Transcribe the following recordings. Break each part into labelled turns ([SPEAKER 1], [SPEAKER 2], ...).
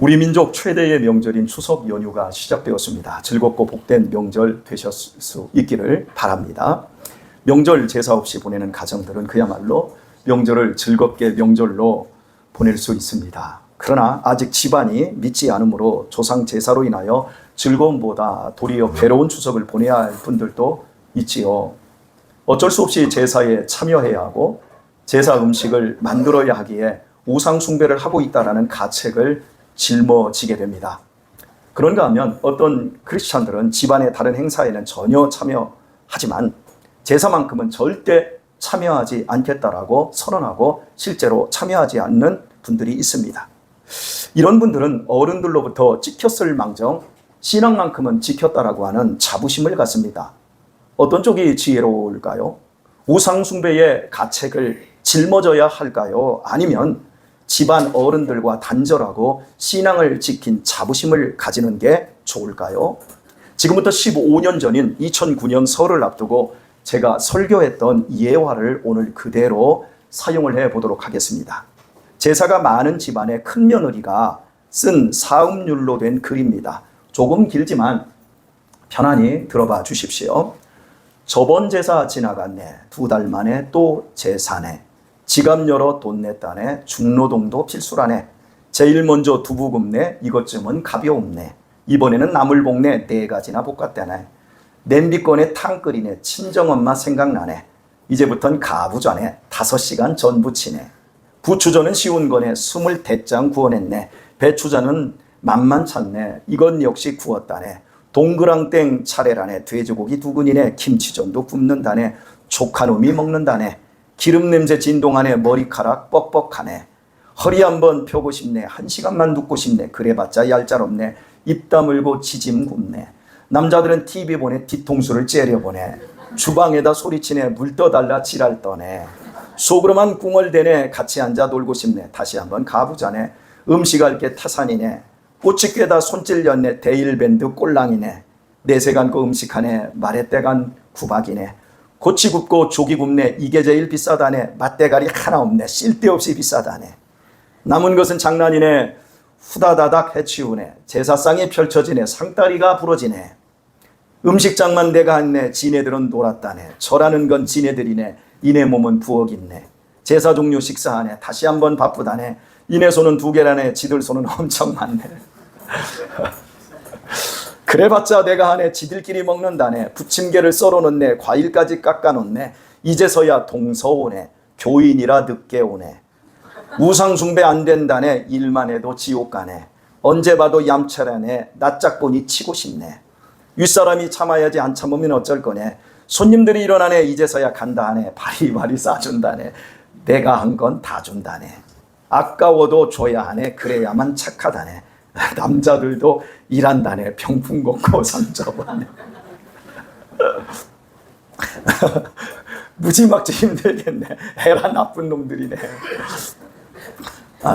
[SPEAKER 1] 우리 민족 최대의 명절인 추석 연휴가 시작되었습니다. 즐겁고 복된 명절 되셨을 수 있기를 바랍니다. 명절 제사 없이 보내는 가정들은 그야말로 명절을 즐겁게 명절로 보낼 수 있습니다. 그러나 아직 집안이 믿지 않으므로 조상 제사로 인하여 즐거움보다 도리어 괴로운 추석을 보내야 할 분들도 있지요. 어쩔 수 없이 제사에 참여해야 하고 제사 음식을 만들어야 하기에 우상 숭배를 하고 있다라는 가책을 짊어지게 됩니다. 그런가 하면 어떤 크리스찬들은 집안의 다른 행사에는 전혀 참여하지만 제사만큼은 절대 참여하지 않겠다라고 선언하고 실제로 참여하지 않는 분들이 있습니다. 이런 분들은 어른들로부터 찍혔을 망정 신앙만큼은 지켰다라고 하는 자부심을 갖습니다. 어떤 쪽이 지혜로울까요? 우상 숭배의 가책을 짊어져야 할까요? 아니면 집안 어른들과 단절하고 신앙을 지킨 자부심을 가지는 게 좋을까요? 지금부터 15년 전인 2009년 설을 앞두고 제가 설교했던 예화를 오늘 그대로 사용을 해 보도록 하겠습니다. 제사가 많은 집안의 큰며느리가 쓴 사음률로 된 글입니다. 조금 길지만 편안히 들어봐 주십시오. 저번 제사 지나갔네. 2달 만에 또 제사네. 지갑 열어 돈 냈다네. 중노동도 필수라네. 제일 먼저 두부 굽네. 이것쯤은 가벼움네. 이번에는 나물 볶네. 4가지나 볶았다네. 냄비 꺼내 탕 끓이네. 친정엄마 생각나네. 이제부턴 가부좌네. 5시간 전 부치네. 부추전은 쉬운 거네. 20대장 구워냈네. 배추전은 맛만 찾네. 이건 역시 구웠다네. 동그랑땡 차례라네. 돼지고기 두근이네. 김치전도 굽는다네. 조카놈이 먹는다네. 기름 냄새 진동하네. 머리카락 뻑뻑하네. 허리 한번 펴고 싶네. 1시간만 눕고 싶네. 그래봤자 얄짤없네. 입 다물고 지짐 굽네. 남자들은 TV 보내. 뒤통수를 째려보네. 주방에다 소리치네. 물 떠달라 지랄 떠네. 속으로만 궁얼대네. 같이 앉아 놀고 싶네. 다시 한번 가부자네. 음식할 게 타산이네. 꼬치 꿰다 손찔렸네. 데일밴드 꼴랑이네. 내색 안고 음식하네. 말에 떼간 구박이네. 고치 굽고 조기 굽네. 이게 제일 비싸다네. 맛대가리 하나 없네. 쓸데없이 비싸다네. 남은 것은 장난이네. 후다다닥 해치우네. 제사상이 펼쳐지네. 상다리가 부러지네. 음식장만 내가 했네. 지네들은 놀았다네. 절하는 건 지네들이네. 이네 몸은 부엌 있네. 제사 종류 식사하네. 다시 한번 바쁘다네. 이네 손은 2개라네. 지들 손은 엄청 많네. 그래봤자 내가 하네. 지들끼리 먹는다네. 부침개를 썰어놓네. 과일까지 깎아놓네. 이제서야 동서오네. 교인이라 늦게 오네. 우상 숭배 안 된다네. 일만 해도 지옥 가네. 언제 봐도 얌체라네. 낯짝 보니 치고 싶네. 윗사람이 참아야지 안 참으면 어쩔 거네. 손님들이 일어나네. 이제서야 간다 하네. 바리바리 싸준다네. 내가 한 건 다 준다네. 아까워도 줘야 하네. 그래야만 착하다네. 남자들도 일한다네. 병풍 걷고 상처받네. 무지막지 힘들겠네. 에라 나쁜 놈들이네.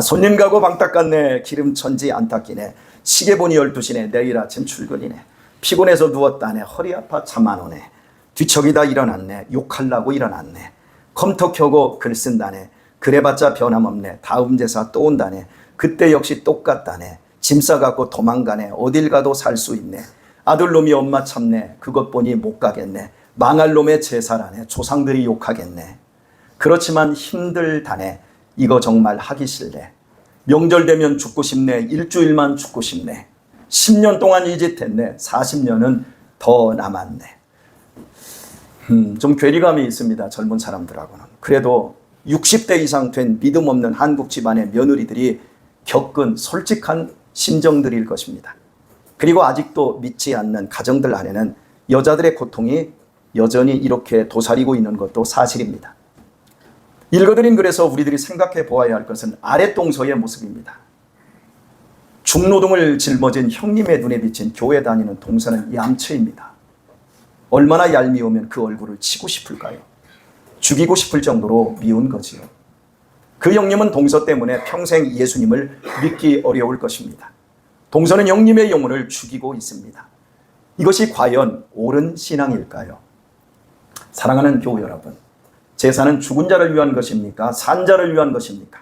[SPEAKER 1] 손님 가고 방 닦았네. 기름천지 안 닦이네. 시계 보니 12시네. 내일 아침 출근이네. 피곤해서 누웠다네. 허리 아파 잠 안 오네. 뒤척이다 일어났네. 욕하려고 일어났네. 컴퓨터 켜고 글 쓴다네. 그래봤자 변함없네. 다음 제사 또 온다네. 그때 역시 똑같다네. 짐 싸갖고 도망가네. 어딜 가도 살 수 있네. 아들놈이 엄마 참네. 그것 보니 못 가겠네. 망할 놈의 제사라네. 조상들이 욕하겠네. 그렇지만 힘들다네. 이거 정말 하기 싫네. 명절 되면 죽고 싶네. 일주일만 죽고 싶네. 10년 동안 이 짓 했네. 40년은 더 남았네. 좀 괴리감이 있습니다. 젊은 사람들하고는. 그래도 60대 이상 된 믿음 없는 한국 집안의 며느리들이 겪은 솔직한 심정들일 것입니다. 그리고 아직도 믿지 않는 가정들 안에는 여자들의 고통이 여전히 이렇게 도사리고 있는 것도 사실입니다. 읽어드린 글에서 우리들이 생각해 보아야 할 것은 아랫동서의 모습입니다. 중노동을 짊어진 형님의 눈에 비친 교회 다니는 동서는 얌체입니다. 얼마나 얄미우면 그 얼굴을 치고 싶을까요? 죽이고 싶을 정도로 미운 거지요. 그 형님은 동서 때문에 평생 예수님을 믿기 어려울 것입니다. 동서는 형님의 영혼을 죽이고 있습니다. 이것이 과연 옳은 신앙일까요? 사랑하는 교우 여러분, 제사는 죽은 자를 위한 것입니까? 산 자를 위한 것입니까?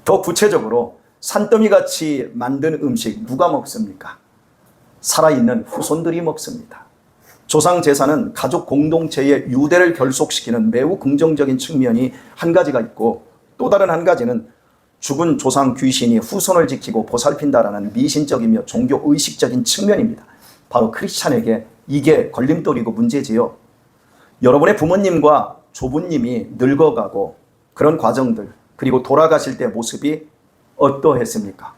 [SPEAKER 1] 더 구체적으로 산더미같이 만든 음식 누가 먹습니까? 살아있는 후손들이 먹습니다. 조상 제사는 가족 공동체의 유대를 결속시키는 매우 긍정적인 측면이 한 가지가 있고, 또 다른 한 가지는 죽은 조상 귀신이 후손을 지키고 보살핀다라는 미신적이며 종교 의식적인 측면입니다. 바로 크리스찬에게 이게 걸림돌이고 문제지요. 여러분의 부모님과 조부님이 늙어가고 그런 과정들, 그리고 돌아가실 때 모습이 어떠했습니까?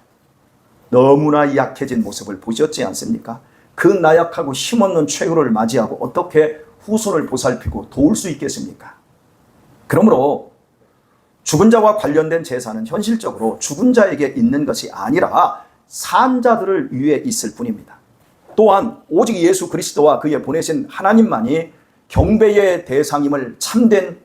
[SPEAKER 1] 너무나 약해진 모습을 보셨지 않습니까? 그 나약하고 힘없는 최후를 맞이하고 어떻게 후손을 보살피고 도울 수 있겠습니까? 그러므로 죽은 자와 관련된 제사는 현실적으로 죽은 자에게 있는 것이 아니라 산 자들을 위해 있을 뿐입니다. 또한 오직 예수 그리스도와 그의 보내신 하나님만이 경배의 대상임을 참된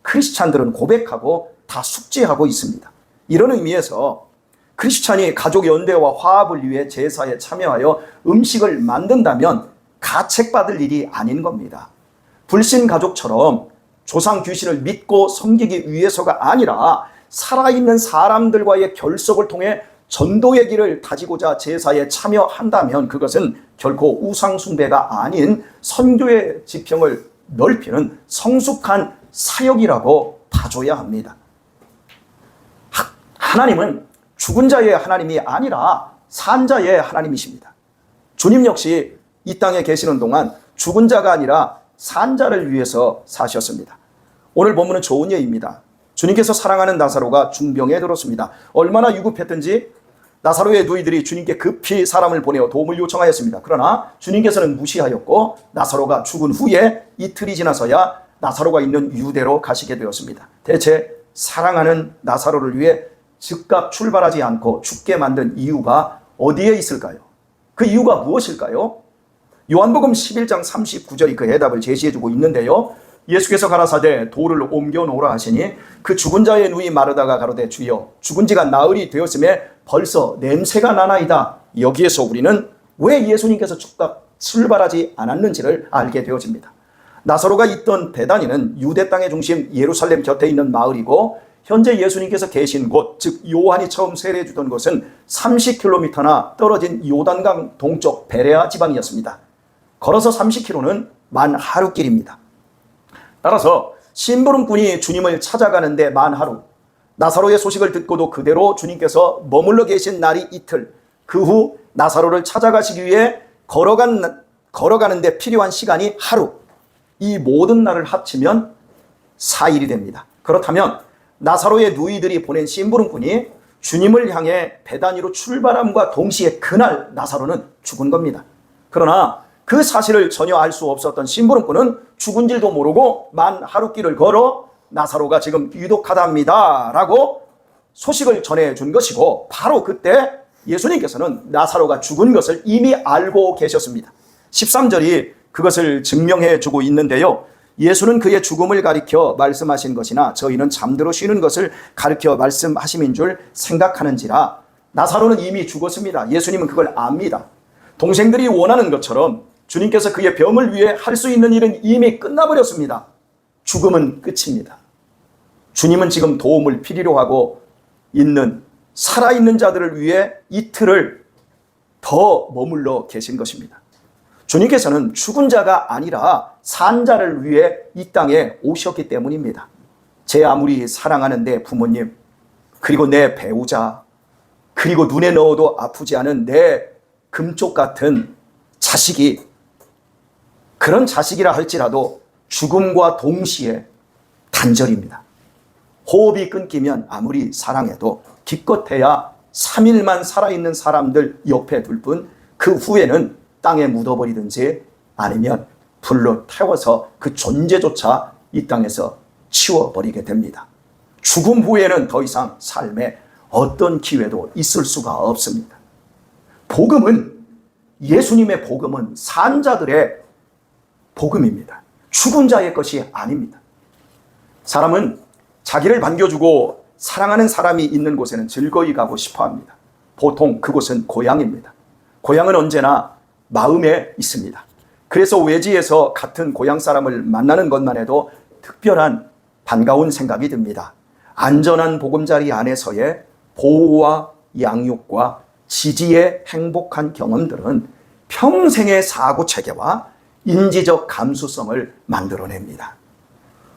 [SPEAKER 1] 크리스찬들은 고백하고 다 숙지하고 있습니다. 이런 의미에서 크리스찬이 가족 연대와 화합을 위해 제사에 참여하여 음식을 만든다면 가책받을 일이 아닌 겁니다. 불신 가족처럼 조상 귀신을 믿고 섬기기 위해서가 아니라 살아있는 사람들과의 결속을 통해 전도의 길을 다지고자 제사에 참여한다면 그것은 결코 우상 숭배가 아닌 선교의 지평을 넓히는 성숙한 사역이라고 봐줘야 합니다. 하나님은 죽은 자의 하나님이 아니라 산 자의 하나님이십니다. 주님 역시 이 땅에 계시는 동안 죽은 자가 아니라 산 자를 위해서 사셨습니다. 오늘 본문은 좋은 예입니다. 주님께서 사랑하는 나사로가 중병에 들었습니다. 얼마나 유급했든지 나사로의 누이들이 주님께 급히 사람을 보내어 도움을 요청하였습니다. 그러나 주님께서는 무시하였고 나사로가 죽은 후에 이틀이 지나서야 나사로가 있는 유대로 가시게 되었습니다. 대체 사랑하는 나사로를 위해 즉각 출발하지 않고 죽게 만든 이유가 어디에 있을까요? 그 이유가 무엇일까요? 요한복음 11장 39절이 그 해답을 제시해주고 있는데요. 예수께서 가라사대 돌을 옮겨 놓으라 하시니 그 죽은 자의 누이 마르다가 가로되 주여 죽은 지가 나흘이 되었음에 벌써 냄새가 나나이다. 여기에서 우리는 왜 예수님께서 즉각 출발하지 않았는지를 알게 되어집니다. 나사로가 있던 베다니는 유대 땅의 중심 예루살렘 곁에 있는 마을이고 현재 예수님께서 계신 곳, 즉 요한이 처음 세례해 주던 곳은 30km나 떨어진 요단강 동쪽 베레아 지방이었습니다. 걸어서 30km는 만 하루길입니다. 따라서 심부름꾼이 주님을 찾아가는데 만 하루, 나사로의 소식을 듣고도 그대로 주님께서 머물러 계신 날이 이틀, 그 후 나사로를 찾아가시기 위해 걸어가는데 필요한 시간이 하루, 이 모든 날을 합치면 4일이 됩니다. 그렇다면 나사로의 누이들이 보낸 심부름꾼이 주님을 향해 베다니로 출발함과 동시에 그날 나사로는 죽은 겁니다. 그러나 그 사실을 전혀 알 수 없었던 심부름꾼은 죽은 줄도 모르고 만 하루길을 걸어 나사로가 지금 유독하답니다 라고 소식을 전해준 것이고, 바로 그때 예수님께서는 나사로가 죽은 것을 이미 알고 계셨습니다. 13절이 그것을 증명해 주고 있는데요. 예수는 그의 죽음을 가리켜 말씀하신 것이나 저희는 잠들어 쉬는 것을 가리켜 말씀하심인 줄 생각하는지라. 나사로는 이미 죽었습니다. 예수님은 그걸 압니다. 동생들이 원하는 것처럼 주님께서 그의 병을 위해 할 수 있는 일은 이미 끝나버렸습니다. 죽음은 끝입니다. 주님은 지금 도움을 필요로 하고 있는 살아있는 자들을 위해 이틀을 더 머물러 계신 것입니다. 주님께서는 죽은 자가 아니라 산 자를 위해 이 땅에 오셨기 때문입니다. 제 아무리 사랑하는 내 부모님, 그리고 내 배우자, 그리고 눈에 넣어도 아프지 않은 내 금쪽 같은 자식이, 그런 자식이라 할지라도 죽음과 동시에 단절입니다. 호흡이 끊기면 아무리 사랑해도 기껏해야 3일만 살아있는 사람들 옆에 둘 뿐, 그 후에는 땅에 묻어버리든지 아니면 불로 태워서 그 존재조차 이 땅에서 치워버리게 됩니다. 죽음 후에는 더 이상 삶에 어떤 기회도 있을 수가 없습니다. 복음은, 예수님의 복음은 산 자들의 복음입니다. 죽은 자의 것이 아닙니다. 사람은 자기를 반겨주고 사랑하는 사람이 있는 곳에는 즐거이 가고 싶어 합니다. 보통 그곳은 고향입니다. 고향은 언제나 마음에 있습니다. 그래서 외지에서 같은 고향 사람을 만나는 것만 해도 특별한 반가운 생각이 듭니다. 안전한 보금자리 안에서의 보호와 양육과 지지의 행복한 경험들은 평생의 사고 체계와 인지적 감수성을 만들어냅니다.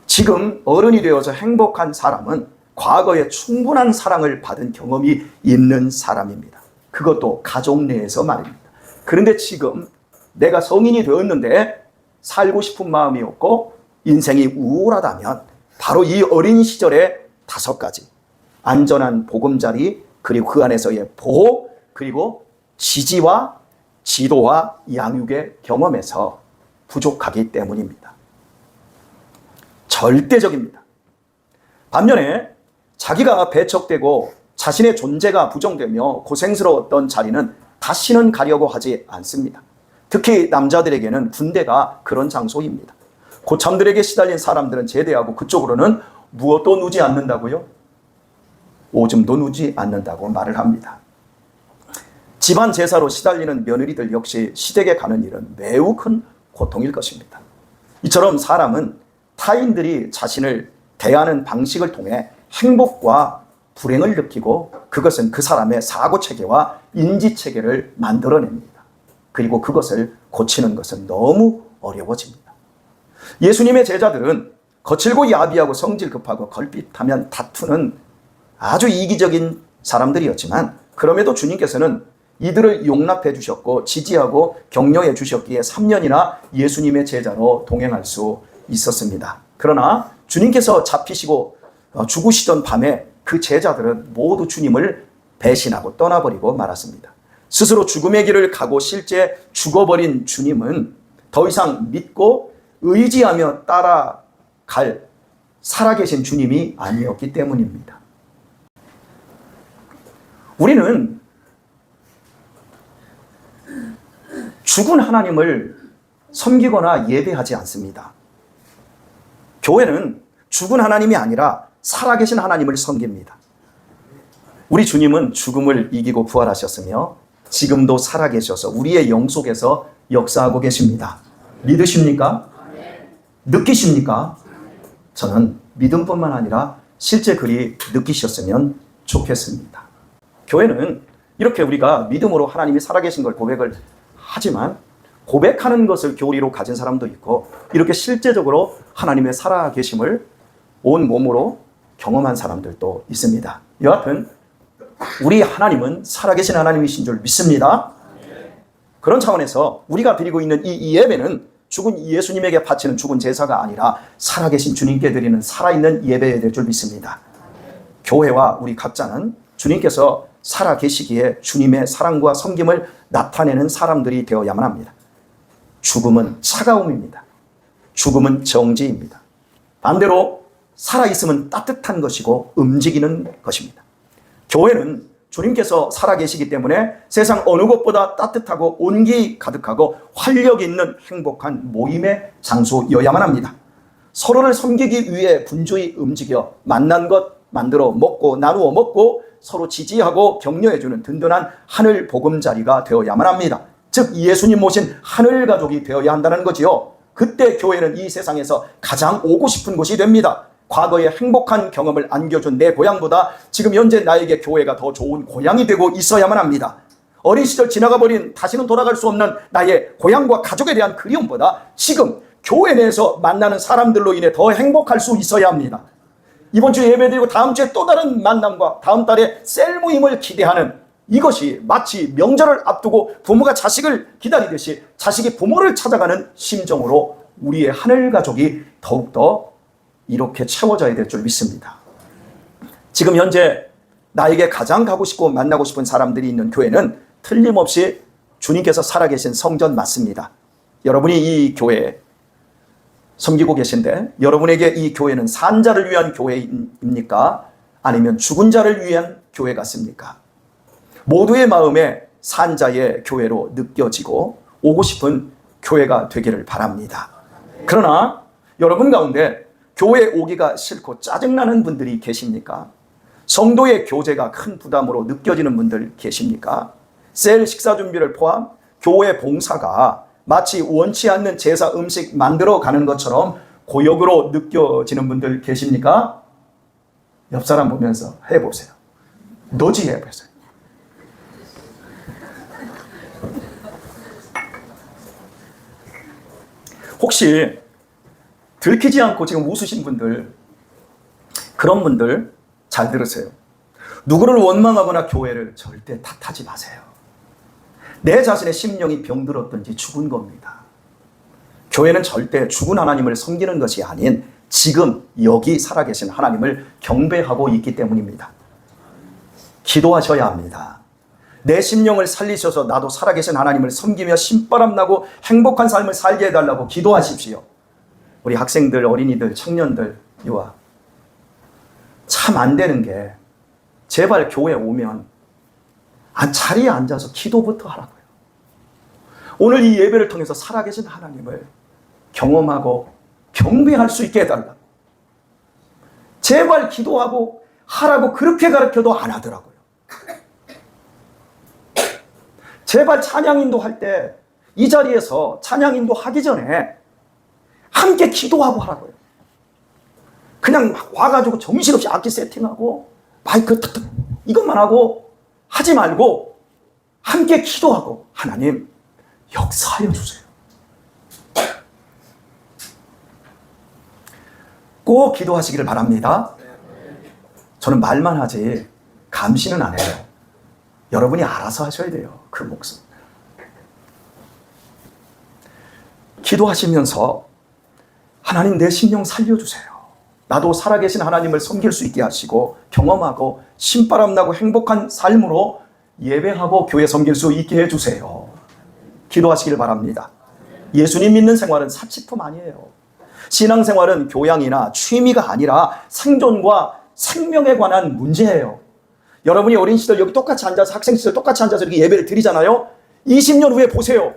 [SPEAKER 1] 지금 어른이 되어서 행복한 사람은 과거에 충분한 사랑을 받은 경험이 있는 사람입니다. 그것도 가족 내에서 말입니다. 그런데 지금 내가 성인이 되었는데 살고 싶은 마음이 없고 인생이 우울하다면 바로 이 어린 시절의 5가지 안전한 보금자리, 그리고 그 안에서의 보호, 그리고 지지와 지도와 양육의 경험에서 부족하기 때문입니다. 절대적입니다. 반면에 자기가 배척되고 자신의 존재가 부정되며 고생스러웠던 자리는 다시는 가려고 하지 않습니다. 특히 남자들에게는 군대가 그런 장소입니다. 고참들에게 시달린 사람들은 제대하고 그쪽으로는 무엇도 누지 않는다고요? 오줌도 누지 않는다고 말을 합니다. 집안 제사로 시달리는 며느리들 역시 시댁에 가는 일은 매우 큰 고통일 것입니다. 이처럼 사람은 타인들이 자신을 대하는 방식을 통해 행복과 불행을 느끼고 그것은 그 사람의 사고체계와 인지체계를 만들어냅니다. 그리고 그것을 고치는 것은 너무 어려워집니다. 예수님의 제자들은 거칠고 야비하고 성질 급하고 걸핏하면 다투는 아주 이기적인 사람들이었지만 그럼에도 주님께서는 이들을 용납해 주셨고 지지하고 격려해 주셨기에 3년이나 예수님의 제자로 동행할 수 있었습니다. 그러나 주님께서 잡히시고 죽으시던 밤에 그 제자들은 모두 주님을 배신하고 떠나버리고 말았습니다. 스스로 죽음의 길을 가고 실제 죽어버린 주님은 더 이상 믿고 의지하며 따라갈 살아계신 주님이 아니었기 때문입니다. 우리는 죽은 하나님을 섬기거나 예배하지 않습니다. 교회는 죽은 하나님이 아니라 살아계신 하나님을 섬깁니다. 우리 주님은 죽음을 이기고 부활하셨으며 지금도 살아계셔서 우리의 영 속에서 역사하고 계십니다. 믿으십니까? 느끼십니까? 저는 믿음뿐만 아니라 실제 그리 느끼셨으면 좋겠습니다. 교회는 이렇게 우리가 믿음으로 하나님이 살아계신 걸 고백을 하지만 고백하는 것을 교리로 가진 사람도 있고 이렇게 실제적으로 하나님의 살아계심을 온 몸으로 경험한 사람들도 있습니다. 여하튼 우리 하나님은 살아계신 하나님이신 줄 믿습니다. 그런 차원에서 우리가 드리고 있는 이 예배는 죽은 예수님에게 바치는 죽은 제사가 아니라 살아계신 주님께 드리는 살아있는 예배가 될 줄 믿습니다. 교회와 우리 각자는 주님께서 살아계시기에 주님의 사랑과 섬김을 나타내는 사람들이 되어야만 합니다. 죽음은 차가움입니다. 죽음은 정지입니다. 반대로 살아있음은 따뜻한 것이고 움직이는 것입니다. 교회는 주님께서 살아계시기 때문에 세상 어느 것보다 따뜻하고 온기 가득하고 활력 있는 행복한 모임의 장소여야만 합니다. 서로를 섬기기 위해 분주히 움직여 만난 것 만들어 먹고 나누어 먹고 서로 지지하고 격려해주는 든든한 하늘 보금자리가 되어야만 합니다. 즉 예수님 모신 하늘 가족이 되어야 한다는 거지요. 그때 교회는 이 세상에서 가장 오고 싶은 곳이 됩니다. 과거의 행복한 경험을 안겨준 내 고향보다 지금 현재 나에게 교회가 더 좋은 고향이 되고 있어야만 합니다. 어린 시절 지나가 버린 다시는 돌아갈 수 없는 나의 고향과 가족에 대한 그리움보다 지금 교회 내에서 만나는 사람들로 인해 더 행복할 수 있어야 합니다. 이번 주에 예배드리고 다음 주에 또 다른 만남과 다음 달에 셀 모임을 기대하는 이것이 마치 명절을 앞두고 부모가 자식을 기다리듯이 자식이 부모를 찾아가는 심정으로 우리의 하늘 가족이 더욱더 이렇게 채워져야 될 줄 믿습니다. 지금 현재 나에게 가장 가고 싶고 만나고 싶은 사람들이 있는 교회는 틀림없이 주님께서 살아계신 성전 맞습니다. 여러분이 이 교회에 섬기고 계신데 여러분에게 이 교회는 산자를 위한 교회입니까? 아니면 죽은 자를 위한 교회 같습니까? 모두의 마음에 산자의 교회로 느껴지고 오고 싶은 교회가 되기를 바랍니다. 그러나 여러분 가운데 교회에 오기가 싫고 짜증나는 분들이 계십니까? 성도의 교제가 큰 부담으로 느껴지는 분들 계십니까? 셀 식사 준비를 포함 교회 봉사가 마치 원치 않는 제사 음식 만들어 가는 것처럼 고역으로 느껴지는 분들 계십니까? 옆 사람 보면서 해보세요. 너지 해보세요. 혹시 들키지 않고 지금 웃으신 분들, 그런 분들 잘 들으세요. 누구를 원망하거나 교회를 절대 탓하지 마세요. 내 자신의 심령이 병들었든지 죽은 겁니다. 교회는 절대 죽은 하나님을 섬기는 것이 아닌 지금 여기 살아계신 하나님을 경배하고 있기 때문입니다. 기도하셔야 합니다. 내 심령을 살리셔서 나도 살아계신 하나님을 섬기며 신바람나고 행복한 삶을 살게 해달라고 기도하십시오. 우리 학생들, 어린이들, 청년들, 유아, 참 안 되는 게 제발 교회 오면 자리에 앉아서 기도부터 하라고요. 오늘 이 예배를 통해서 살아계신 하나님을 경험하고 경배할 수 있게 해달라고. 제발 기도하고 하라고 그렇게 가르쳐도 안 하더라고요. 제발 찬양인도 할 때 이 자리에서 찬양인도 하기 전에 함께 기도하고 하라고요. 그냥 와가지고 정신없이 악기 세팅하고 마이크 탁탁 이것만 하고 하지 말고 함께 기도하고 하나님 역사하여 주세요. 꼭 기도하시기를 바랍니다. 저는 말만 하지 감시는 안 해요. 여러분이 알아서 하셔야 돼요. 그 목숨. 기도하시면서 하나님 내 심령 살려주세요. 나도 살아계신 하나님을 섬길 수 있게 하시고 경험하고 신바람나고 행복한 삶으로 예배하고 교회 섬길 수 있게 해주세요. 기도하시길 바랍니다. 예수님 믿는 생활은 사치품 아니에요. 신앙생활은 교양이나 취미가 아니라 생존과 생명에 관한 문제예요. 여러분이 어린 시절 여기 똑같이 앉아서 학생 시절 똑같이 앉아서 이렇게 예배를 드리잖아요. 20년 후에 보세요.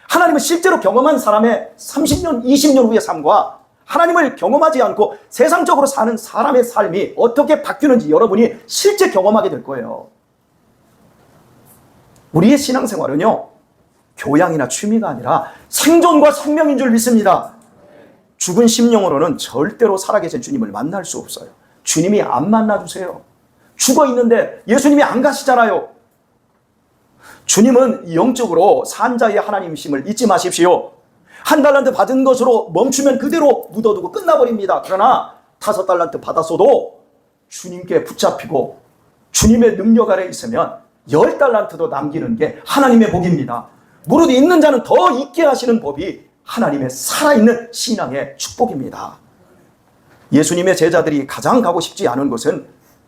[SPEAKER 1] 하나님을 실제로 경험한 사람의 30년, 20년 후의 삶과 하나님을 경험하지 않고 세상적으로 사는 사람의 삶이 어떻게 바뀌는지 여러분이 실제 경험하게 될 거예요. 우리의 신앙생활은요, 교양이나 취미가 아니라 생존과 생명인 줄 믿습니다. 죽은 심령으로는 절대로 살아계신 주님을 만날 수 없어요. 주님이 안 만나주세요. 죽어 있는데 예수님이 안 가시잖아요. 주님은 영적으로 산자의 하나님이심을 잊지 마십시오. 한 달란트 받은 것으로 멈추면 그대로 묻어두고 끝나버립니다. 그러나 5달란트 받았어도 주님께 붙잡히고 주님의 능력 아래 있으면 10달란트도 남기는 게 하나님의 복입니다. 무릇 있는 자는 더 있게 하시는 법이 하나님의 살아있는 신앙의 축복입니다. 예수님의 제자들이 가장 가고 싶지 않은 곳은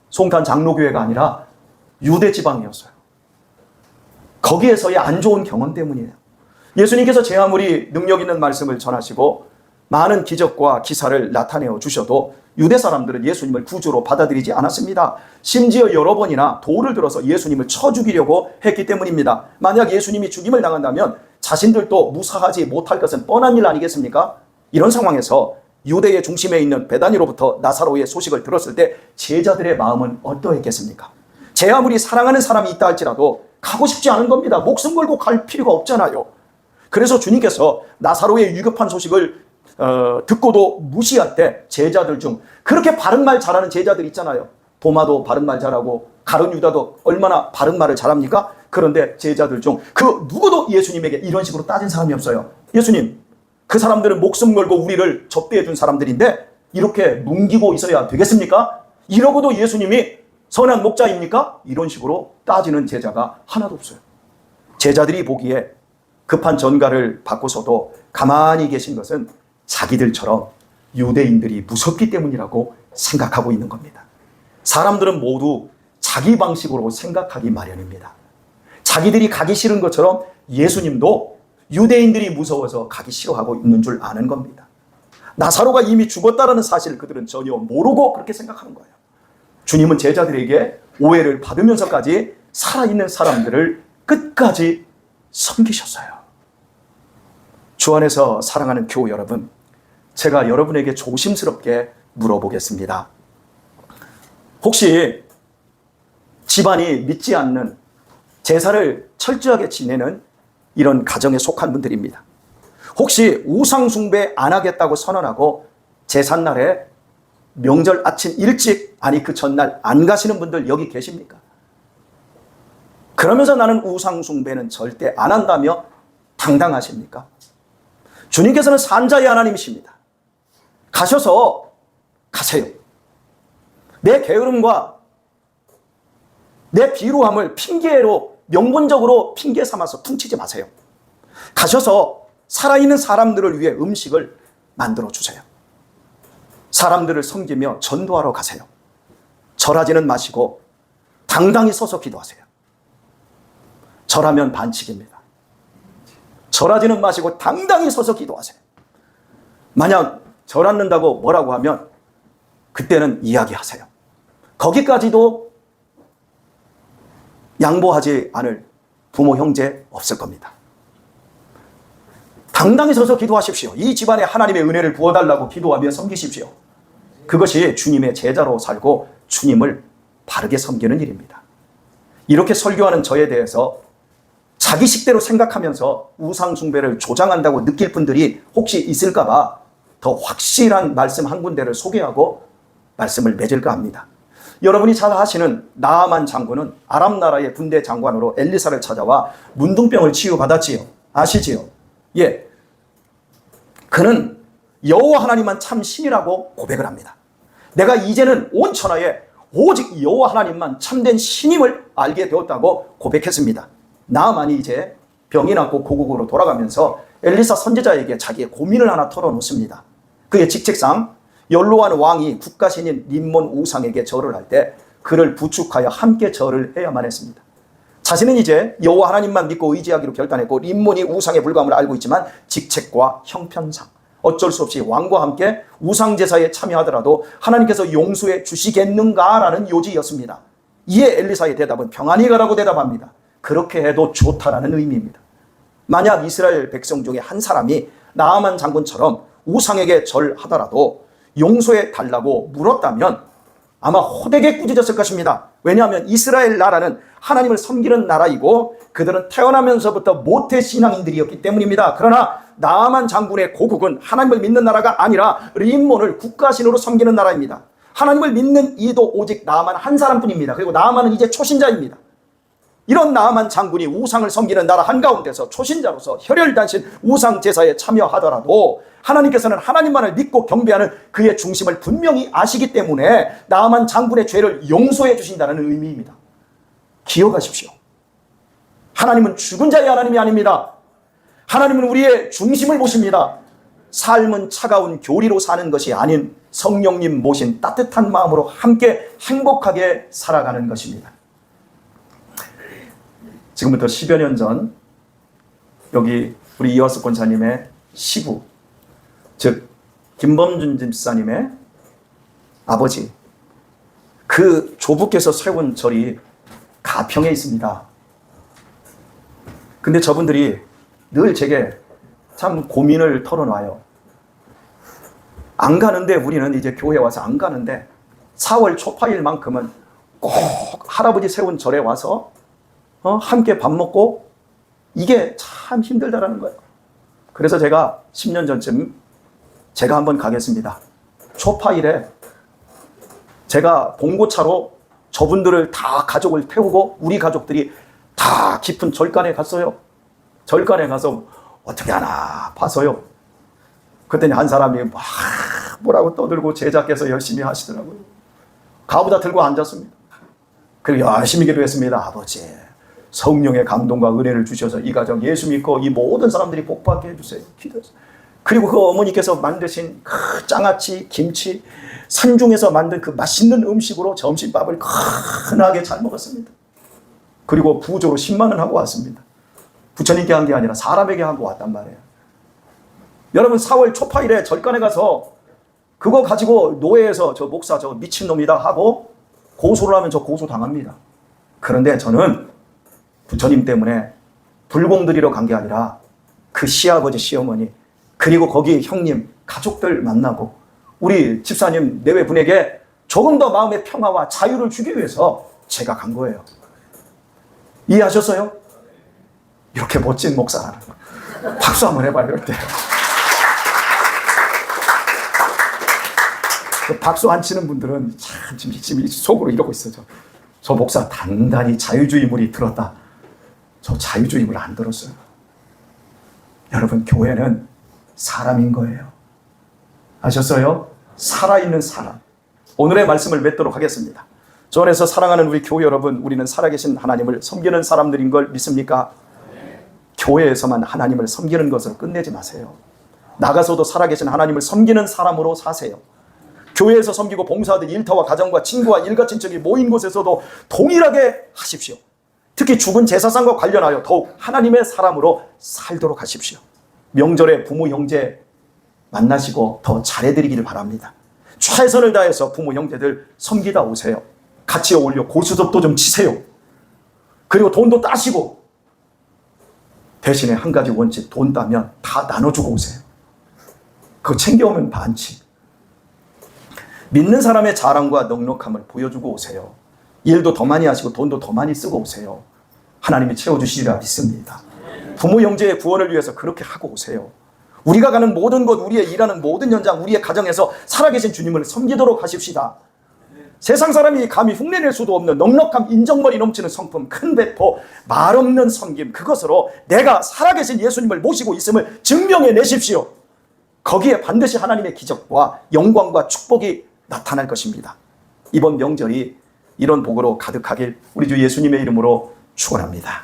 [SPEAKER 1] 송탄 장로교회가 아니라 유대 지방이었어요. 거기에서의 안 좋은 경험 때문이에요. 예수님께서 제 아무리 능력 있는 말씀을 전하시고 많은 기적과 기사를 나타내어 주셔도 유대 사람들은 예수님을 구주로 받아들이지 않았습니다. 심지어 여러 번이나 돌을 들어서 예수님을 쳐 죽이려고 했기 때문입니다. 만약 예수님이 죽임을 당한다면 자신들도 무사하지 못할 것은 뻔한 일 아니겠습니까? 이런 상황에서 유대의 중심에 있는 베다니로부터 나사로의 소식을 들었을 때 제자들의 마음은 어떠했겠습니까? 제 아무리 사랑하는 사람이 있다 할지라도 가고 싶지 않은 겁니다. 목숨 걸고 갈 필요가 없잖아요. 그래서 주님께서 나사로의 위급한 소식을 듣고도 무시할 때 제자들 중 그렇게 바른 말 잘하는 제자들 있잖아요. 도마도 바른 말 잘하고 가룟 유다도 얼마나 바른 말을 잘합니까? 그런데 제자들 중 그 누구도 예수님에게 이런 식으로 따진 사람이 없어요. 예수님, 그 사람들은 목숨 걸고 우리를 접대해 준 사람들인데 이렇게 뭉기고 있어야 되겠습니까? 이러고도 예수님이 선한 목자입니까? 이런 식으로 따지는 제자가 하나도 없어요. 제자들이 보기에 급한 전가를 받고서도 가만히 계신 것은 자기들처럼 유대인들이 무섭기 때문이라고 생각하고 있는 겁니다. 사람들은 모두 자기 방식으로 생각하기 마련입니다. 자기들이 가기 싫은 것처럼 예수님도 유대인들이 무서워서 가기 싫어하고 있는 줄 아는 겁니다. 나사로가 이미 죽었다는 사실을 그들은 전혀 모르고 그렇게 생각하는 거예요. 주님은 제자들에게 오해를 받으면서까지 살아있는 사람들을 끝까지 섬기셨어요. 주 안에서 사랑하는 교우 여러분, 제가 여러분에게 조심스럽게 물어보겠습니다. 혹시 집안이 믿지 않는 제사를 철저하게 지내는 이런 가정에 속한 분들입니다. 혹시 우상 숭배 안 하겠다고 선언하고 제삿날에 명절 아침 일찍, 아니 그 전날 안 가시는 분들 여기 계십니까? 그러면서 나는 우상 숭배는 절대 안 한다며 당당하십니까? 주님께서는 산자의 하나님이십니다. 가세요. 내 게으름과 내 비루함을 핑계로 명분적으로 핑계 삼아서 퉁치지 마세요. 가셔서 살아있는 사람들을 위해 음식을 만들어 주세요. 사람들을 섬기며 전도하러 가세요. 절하지는 마시고 당당히 서서 기도하세요. 절하면 반칙입니다. 절하지는 마시고 당당히 서서 기도하세요. 만약 절 않는다고 뭐라고 하면 그때는 이야기하세요. 거기까지도 양보하지 않을 부모, 형제 없을 겁니다. 당당히 서서 기도하십시오. 이 집안에 하나님의 은혜를 부어달라고 기도하며 섬기십시오. 그것이 주님의 제자로 살고 주님을 바르게 섬기는 일입니다. 이렇게 설교하는 저에 대해서 자기 식대로 생각하면서 우상 숭배를 조장한다고 느낄 분들이 혹시 있을까 봐 더 확실한 말씀 한 군데를 소개하고 말씀을 맺을까 합니다. 여러분이 잘 아시는 나아만 장군은 아람 나라의 군대 장관으로 엘리사를 찾아와 문둥병을 치유받았지요. 아시지요? 예. 그는 여호와 하나님만 참 신이라고 고백을 합니다. 내가 이제는 온 천하에 오직 여호와 하나님만 참된 신임을 알게 되었다고 고백했습니다. 나아만이 이제 병이 났고 고국으로 돌아가면서 엘리사 선지자에게 자기의 고민을 하나 털어놓습니다. 그의 직책상 연로한 왕이 국가신인 림몬 우상에게 절을 할 때 그를 부축하여 함께 절을 해야만 했습니다. 자신은 이제 여호와 하나님만 믿고 의지하기로 결단했고 림몬이 우상의 불감을 알고 있지만 직책과 형편상 어쩔 수 없이 왕과 함께 우상제사에 참여하더라도 하나님께서 용서해 주시겠는가라는 요지였습니다. 이에 엘리사의 대답은 평안히 가라고 대답합니다. 그렇게 해도 좋다라는 의미입니다. 만약 이스라엘 백성 중에 한 사람이 나아만 장군처럼 우상에게 절하더라도 용서해 달라고 물었다면 아마 호되게 꾸짖었을 것입니다. 왜냐하면 이스라엘 나라는 하나님을 섬기는 나라이고 그들은 태어나면서부터 모태 신앙인들이었기 때문입니다. 그러나 나아만 장군의 고국은 하나님을 믿는 나라가 아니라 림몬을 국가신으로 섬기는 나라입니다. 하나님을 믿는 이도 오직 나아만 한 사람뿐입니다. 그리고 나아만은 이제 초신자입니다. 이런 나아만 장군이 우상을 섬기는 나라 한가운데서 초신자로서 혈혈단신 우상 제사에 참여하더라도 하나님께서는 하나님만을 믿고 경배하는 그의 중심을 분명히 아시기 때문에 나아만 장군의 죄를 용서해 주신다는 의미입니다. 기억하십시오. 하나님은 죽은 자의 하나님이 아닙니다. 하나님은 우리의 중심을 보십니다. 삶은 차가운 교리로 사는 것이 아닌 성령님 모신 따뜻한 마음으로 함께 행복하게 살아가는 것입니다. 지금부터 10여 년 전 여기 우리 이화수 권사님의 시부, 즉 김범준 집사님의 아버지, 그 조부께서 세운 절이 가평에 있습니다. 근데 저분들이 늘 제게 참 고민을 털어놔요. 안 가는데, 우리는 이제 교회 와서 안 가는데 4월 초파일만큼은 꼭 할아버지 세운 절에 와서 함께 밥 먹고, 이게 참 힘들다라는 거예요. 그래서 제가 10년 전쯤 제가 한번 가겠습니다. 초파일에 제가 봉고차로 저분들을 다 가족을 태우고 우리 가족들이 다 깊은 절간에 갔어요. 절간에 가서 어떻게 하나 봐서요. 그랬더니 한 사람이 막 뭐라고 떠들고 제자께서 열심히 하시더라고요. 가부다 들고 앉았습니다. 그리고 열심히 기도했습니다. 아버지, 성령의 감동과 은혜를 주셔서 이 가정 예수 믿고 이 모든 사람들이 복받게 해주세요. 기도했어요. 그리고 그 어머니께서 만드신 그 장아찌, 김치, 산중에서 만든 그 맛있는 음식으로 점심밥을 큰하게 잘 먹었습니다. 그리고 부조로 10만 원 하고 왔습니다. 부처님께 한 게 아니라 사람에게 하고 왔단 말이에요. 여러분, 4월 초파일에 절간에 가서 그거 가지고 노예에서 저 목사 저 미친놈이다 하고 고소를 하면 저 고소 당합니다. 그런데 저는 부처님 때문에 불공드리러 간 게 아니라 그 시아버지, 시어머니, 그리고 거기 형님, 가족들 만나고 우리 집사님 내외분에게 조금 더 마음의 평화와 자유를 주기 위해서 제가 간 거예요. 이해하셨어요? 이렇게 멋진 목사라는 거. 박수 한번 해봐요, 이럴 때. 박수 안 치는 분들은 참 지금 속으로 이러고 있어요. 저 목사 단단히 자유주의 물이 들었다. 저 자유주의를 안 들었어요. 여러분, 교회는 사람인 거예요. 아셨어요? 살아있는 사람. 오늘의 말씀을 맺도록 하겠습니다. 주 안에서 사랑하는 우리 교회 여러분, 우리는 살아계신 하나님을 섬기는 사람들인 걸 믿습니까? 교회에서만 하나님을 섬기는 것으로 끝내지 마세요. 나가서도 살아계신 하나님을 섬기는 사람으로 사세요. 교회에서 섬기고 봉사하듯 일터와 가정과 친구와 일가 친척이 모인 곳에서도 동일하게 하십시오. 특히 죽은 제사상과 관련하여 더욱 하나님의 사람으로 살도록 하십시오. 명절에 부모 형제 만나시고 더 잘해드리기를 바랍니다. 최선을 다해서 부모 형제들 섬기다 오세요. 같이 어울려 고수톱도 좀 치세요. 그리고 돈도 따시고, 대신에 한 가지 원칙, 돈 따면 다 나눠주고 오세요. 그거 챙겨오면 반칙. 믿는 사람의 자랑과 넉넉함을 보여주고 오세요. 일도 더 많이 하시고 돈도 더 많이 쓰고 오세요. 하나님이 채워주시리라 믿습니다. 부모 형제의 구원을 위해서 그렇게 하고 오세요. 우리가 가는 모든 곳, 우리의 일하는 모든 현장, 우리의 가정에서 살아계신 주님을 섬기도록 하십시다. 세상 사람이 감히 흉내낼 수도 없는 넉넉함, 인정머리 넘치는 성품, 큰 배포, 말없는 섬김, 그것으로 내가 살아계신 예수님을 모시고 있음을 증명해 내십시오. 거기에 반드시 하나님의 기적과 영광과 축복이 나타날 것입니다. 이번 명절이 이런 복으로 가득하길 우리 주 예수님의 이름으로 축원합니다.